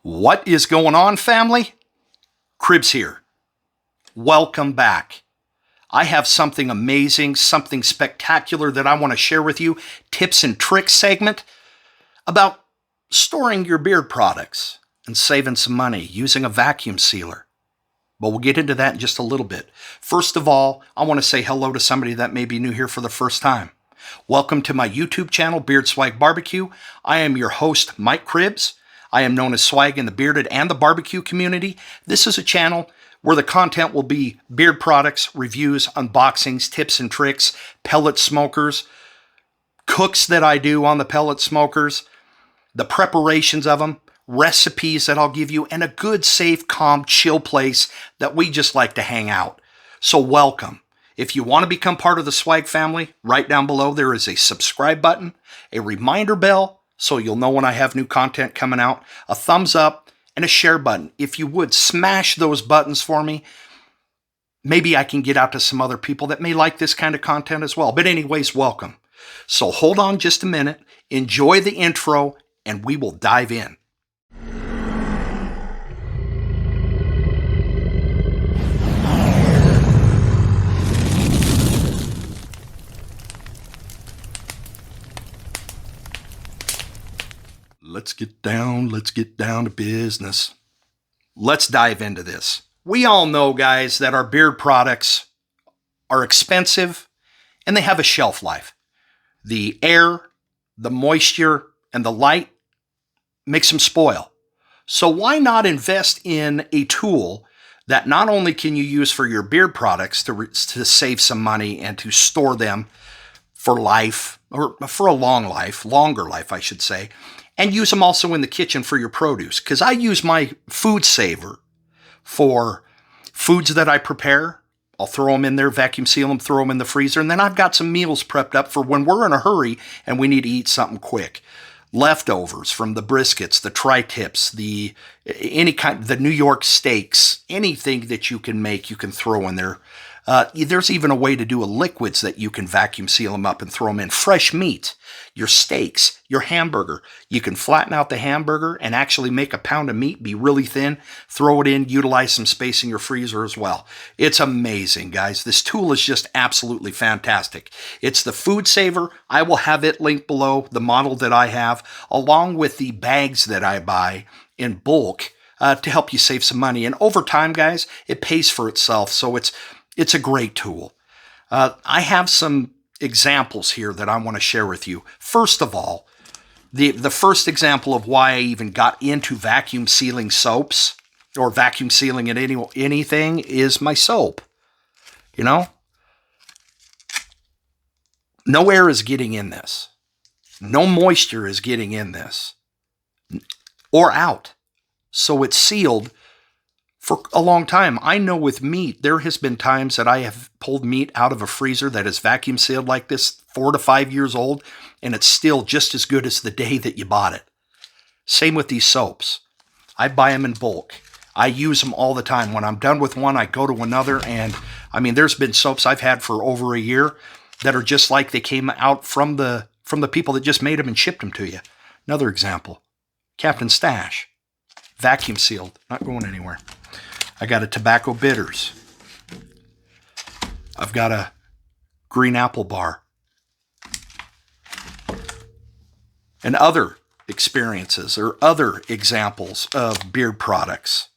What is going on, family? Cribs here. Welcome back. I have something amazing, something spectacular that I want to share with you. Tips and tricks segment about storing your beard products and saving some money using a vacuum sealer. But we'll get into that in just a little bit. First of all, I want to say hello to somebody that may be new here for the first time. Welcome to my YouTube channel, Beard Swag Barbecue. I am your host, Mike Cribs. I am known as Swag in the bearded and the barbecue community. This is a channel where the content will be beard products, reviews, unboxings, tips and tricks, pellet smokers, cooks that I do on the pellet smokers, the preparations of them, recipes that I'll give you, and a good, safe, calm, chill place that we just like to hang out. So welcome. If you want to become part of the Swag family, right down below there is a subscribe button, a reminder bell, so you'll know when I have new content coming out, a thumbs up, and a share button. If you would, smash those buttons for me. Maybe I can get out to some other people that may like this kind of content as well. But anyways, welcome. So hold on just a minute, enjoy the intro, and we will dive in. Let's get down to business. Let's dive into this. We all know, guys, that our beard products are expensive and they have a shelf life. The air, the moisture, and the light makes them spoil. So why not invest in a tool that not only can you use for your beard products to save some money and to store them for life, or for a longer life, I should say, and use them also in the kitchen for your produce. Because I use my FoodSaver for foods that I prepare. I'll throw them in there, vacuum seal them, throw them in the freezer, and then I've got some meals prepped up for when we're in a hurry and we need to eat something quick. Leftovers from the briskets, the tri-tips, the New York steaks, anything that you can make, you can throw in there. There's even a way to do liquids that you can vacuum seal them up and throw them in. Fresh meat, your steaks, your hamburger. You can flatten out the hamburger and actually make a pound of meat be really thin, throw it in, utilize some space in your freezer as well. It's amazing, guys. This tool is just absolutely fantastic. It's the FoodSaver. I will have it linked below, the model that I have, along with the bags that I buy in bulk to help you save some money. And over time, guys, it pays for itself. So it's a great tool. I have some examples here that I want to share with you. First of all, the first example of why I even got into vacuum sealing soaps or vacuum sealing at anything is my soap. You know? No air is getting in this. No moisture is getting in this or out. So it's sealed for a long time. I know with meat, there has been times that I have pulled meat out of a freezer that is vacuum sealed like this, 4 to 5 years old, and it's still just as good as the day that you bought it. Same with these soaps. I buy them in bulk. I use them all the time. When I'm done with one, I go to another, and I mean, there's been soaps I've had for over a year that are just like they came out from the people that just made them and shipped them to you. Another example, Captain Stash, vacuum sealed, not going anywhere. I got a tobacco bitters. I've got a green apple bar. And other experiences or other examples of beard products.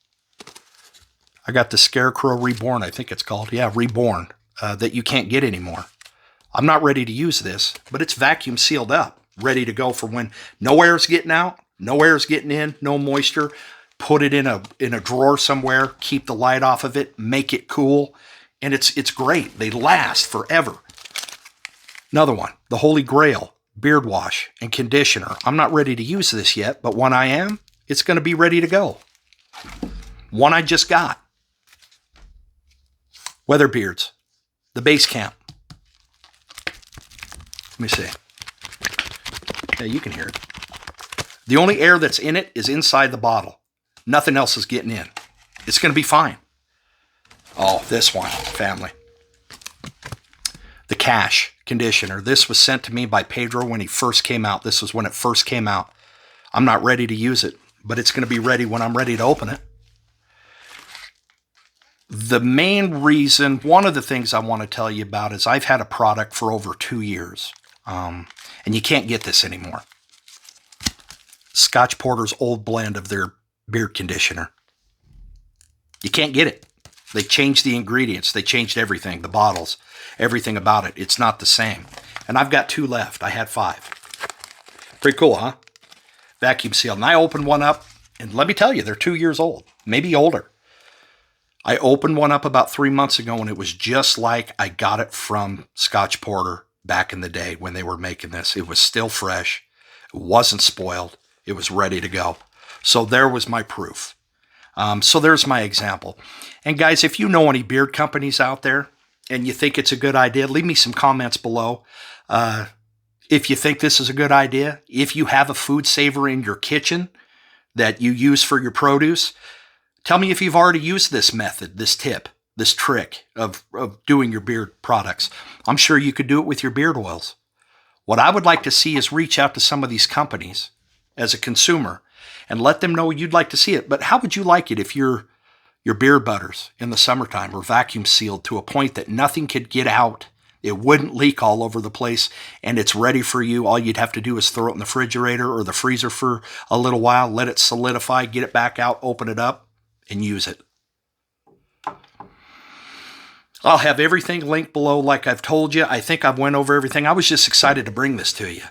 I got the Scarecrow Reborn, I think it's called. Yeah, Reborn, that you can't get anymore. I'm not ready to use this, but it's vacuum sealed up, ready to go for when no air's getting out, no air's getting in, no moisture. Put it in a drawer somewhere, keep the light off of it, make it cool, and it's great. They last forever. Another one, the Holy Grail beard wash and conditioner. I'm not ready to use this yet, but when I am, it's going to be ready to go. One I just got. Weather Beards, the base camp. Let me see. Yeah, you can hear it. The only air that's in it is inside the bottle. Nothing else is getting in. It's going to be fine. Oh, this one, family. The Cash conditioner. This was sent to me by Pedro when he first came out. This was when it first came out. I'm not ready to use it. but it's going to be ready when I'm ready to open it. The main reason, one of the things I want to tell you about is I've had a product for over 2 years, and you can't get this anymore. Scotch Porter's old blend of their beard conditioner. You can't get it. They changed the ingredients. They changed everything, the bottles, everything about it. It's not the same. And I've got 2 left. I had 5. Pretty cool, huh? Vacuum sealed. And I opened one up, and let me tell you, they're 2 years old, maybe older. I opened one up about 3 months ago, and it was just like I got it from Scotch Porter back in the day when they were making this. It was still fresh. It wasn't spoiled. It was ready to go. So there was my proof. So there's my example. And guys, if you know any beard companies out there and you think it's a good idea, leave me some comments below. If you think this is a good idea, if you have a FoodSaver in your kitchen that you use for your produce, tell me if you've already used this method, this tip, this trick of doing your beard products. I'm sure you could do it with your beard oils. What I would like to see is reach out to some of these companies as a consumer and let them know you'd like to see it. But how would you like it if your beard butters in the summertime were vacuum sealed to a point that nothing could get out? It wouldn't leak all over the place, and it's ready for you. All you'd have to do is throw it in the refrigerator or the freezer for a little while, let it solidify, get it back out, open it up, and use it. I'll have everything linked below like I've told you. I think I've went over everything. I was just excited to bring this to you.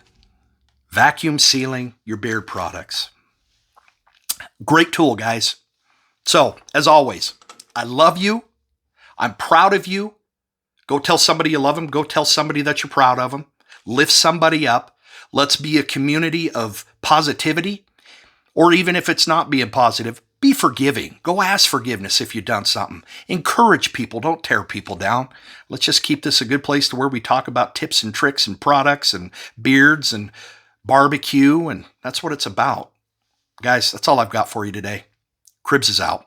Vacuum sealing your beard products. Great tool, guys. So, as always, I love you. I'm proud of you. Go tell somebody you love them. Go tell somebody that you're proud of them. Lift somebody up. Let's be a community of positivity. Or even if it's not being positive, be forgiving. Go ask forgiveness if you've done something. Encourage people. Don't tear people down. Let's just keep this a good place to where we talk about tips and tricks and products and beards and barbecue, and that's what it's about. Guys, that's all I've got for you today. Cribs is out.